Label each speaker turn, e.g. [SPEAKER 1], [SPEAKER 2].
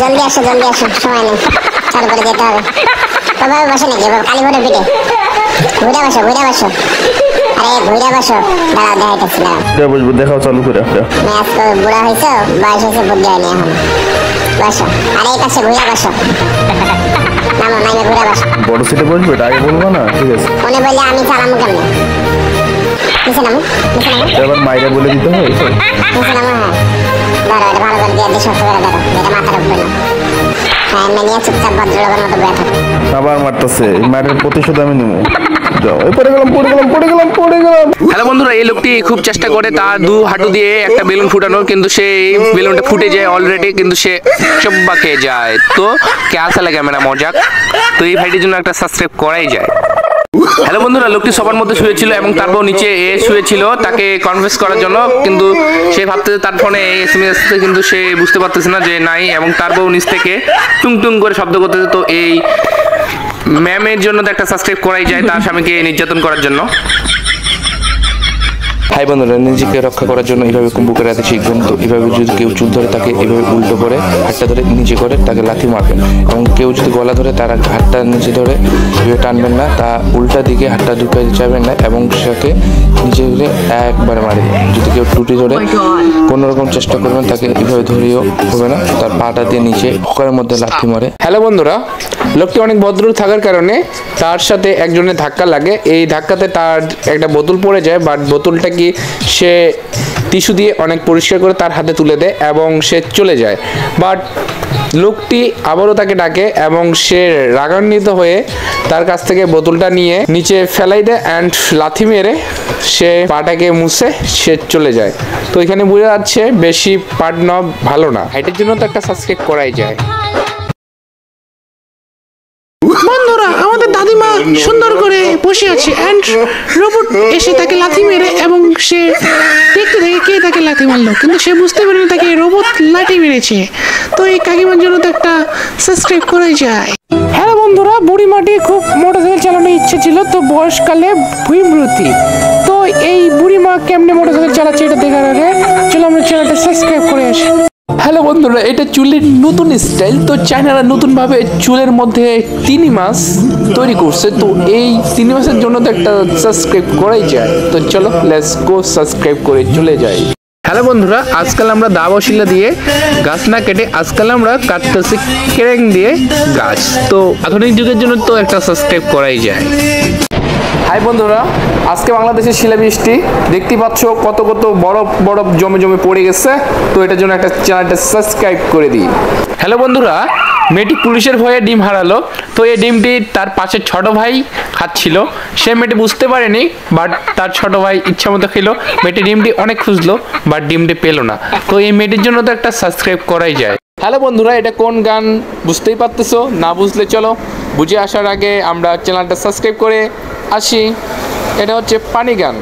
[SPEAKER 1] জলদি আসো সময় নেই, চালু করে যেতে হবে। বাবা বসে নাকি কালী ভোরের পিঠে? ঘুরে বসো আরে ঘুরে বসো, দাঁড়াও দেখাইতেছি দাঁড়াও।
[SPEAKER 2] বসবো, দেখাও চালু করে।
[SPEAKER 1] আজকে বুড়া হয়েছো, বয়স হয়েছে, বুদ্ধি হয়নি এখন। বসো, আরে এই পাশে ঘুরে বসো, নামো নামে ঘুরে বসো।
[SPEAKER 2] বড় সিটে বসবে, এটা আগে বলবো না? ঠিক আছে।
[SPEAKER 1] মনে বললে আমি চালামো কেমনে? নিচে নামো
[SPEAKER 2] এবার মাইরা বলে দিতে হয়।
[SPEAKER 1] নিচে নামো। হ্যাঁ ধরো, এটা ভালো করে দিয়ে শক্ত করে ধরো, এটা মাথার উপরে না। হ্যাঁ এমনি নিয়ে চুপচাপ ভদ্রলোকের মতো বয়ে থাকো।
[SPEAKER 2] আবার মারতেছে, মায়ের প্রতিশোধ আমি নেবো।
[SPEAKER 3] হ্যালো বন্ধুরা, এই লোকটি খুব চেষ্টা করে তার দু হাঁটু দিয়ে একটা বেলুন ফুটানোর, কিন্তু সে বেলুনটা ফুটে যায় অলরেডি, কিন্তু সে চব্বা খেয়ে যায়। তো কেসা লাগে মেরা মজাক। তো এই ভাইটির জন্য একটা সাবস্ক্রাইব করাই যায়। হ্যালো বন্ধুরা, লোকটি সবার মধ্যে শুয়েছিল এবং তারপর নিচে শুয়েছিল তাকে কনফেস করার জন্য, কিন্তু সে ভাবতে তার ফোনে এসএমএস আসছে, কিন্তু সে বুঝতে পারতেছে না যে নাই, এবং তারপর নিচ থেকে টুং টুং করে শব্দ করতেছে। তো এই ম্যামের জন্য তো একটা সাবস্ক্রাইব করাই যায় তার স্বামীকে নির্যাতন করার জন্য। হাই বন্ধুরা, নিজেকে রক্ষা করার জন্য এইভাবে কুম্ভু করে রাখতে শিখবেন। তো এইভাবে যদি কেউ চুল ধরে তাকে এইভাবে উল্টো করে হাতটা ধরে নিচে করে তাকে লাথি মারবেন, এবং কেউ যদি গলা ধরে তার হাতটা নিচে ধরে এইভাবে টানবেন না, তা উল্টা দিকে হাতটা ঢুকাই যাবেন না, এবং সেটাকে নিচে গেলে একবারে মারি। যদি কেউ টুটি ধরে কোনো রকম চেষ্টা করবেন তাকে এইভাবে ধরেও হবে না, তার পাটা দিয়ে নিচে হকারের মধ্যে লাথি মারে। হ্যালো বন্ধুরা, লোকটি অনেক ভদ্র থাকার কারণে তার সাথে একজনের ধাক্কা লাগে। এই ধাক্কাতে তার একটা বোতল পড়ে যায়, বাট বোতলটা কি সে টিস্যু দিয়ে অনেক পরিষ্কার করে তার হাতে তুলে দেয় এবং সে চলে যায়। বাট লোকটি আবারও তাকে ডাকে এবং সে রাগান্বিত হয়ে তার কাছ থেকে বোতলটা নিয়ে নিচে ফেলাই দেয় অ্যান্ড লাথি মেরে সে পাটাকে মুছে সে চলে যায়। তো এখানে বোঝা যাচ্ছে বেশি পাট নেওয়া ভালো না। এটার জন্য তো একটা সাবস্ক্রাইব করাই যায়।
[SPEAKER 4] বন্ধুরা, আমাদের দাদিমা সুন্দর করে বসে আছে এন্ড রোবট এসে তাকে লাথি মেরে, এবং সে দেখতে দেখে কে তাকে লাথি মারলো, কিন্তু সে বুঝতে পারেনি তাকে রোবট লাথি মেরেছে। তো এই কাকিমার জন্য তো একটা সাবস্ক্রাইব করাই যায়। হ্যালো বন্ধুরা, বুড়িমাটি খুব মোটরসাইকেল চালানোর ইচ্ছে ছিল, তো বয়সকালে ভূমিভূতি। তো এই বুড়িমা কেমনে মোটরসাইকেল চালাচ্ছে এটা দেখার আগে চলো আমরা চ্যানেলটা সাবস্ক্রাইব করে আসি। হ্যালো বন্ধুরা, এটা চুলের নতুন স্টাইল। তো চায়নারা নতুনভাবে চুলের মধ্যে 3 মাস তৈরি করছে। তো এই 3 মাসের জন্য তো একটা সাবস্ক্রাইব করাই যায়। তো চলো লেটস গো, সাবস্ক্রাইব করে চলে যাই। হ্যালো বন্ধুরা, আজকাল আমরা দা বসিলা দিয়ে গাছ না কেটে আজকাল আমরা কাটতেছি কেরেং দিয়ে গাছ। তো আধুনিক যুগের জন্য তো একটা সাবস্ক্রাইব করাই যায়। হাই বন্ধুরা, আজকে বাংলাদেশের শিলাবৃষ্টি দেখতে পাচ্ছ, কত বরফ জমে পড়ে গেছে। তো এটার জন্য একটা চ্যানেলটা সাবস্ক্রাইব করে দিই। হ্যালো বন্ধুরা, মেয়েটি পুলিশের ভয়ে ডিম হারালো। তো এই ডিমটি তার পাশের ছোট ভাই খাচ্ছিল, সে মেয়েটি বুঝতে পারেনি, বাট তার ছোট ভাই ইচ্ছা মতো খেলো। মেয়েটি ডিমটি অনেক খুঁজলো, বাট ডিমটি পেলো না। তো এই মেয়েটির জন্য তো একটা সাবস্ক্রাইব করাই যায়। হ্যালো বন্ধুরা, এটা কোন গান বুঝতেই পারতেছো না? বুঝলে চলো বুঝে আসার আগে আমরা চ্যানেলটা সাবস্ক্রাইব করে আসি। এটা হচ্ছে পানি গান।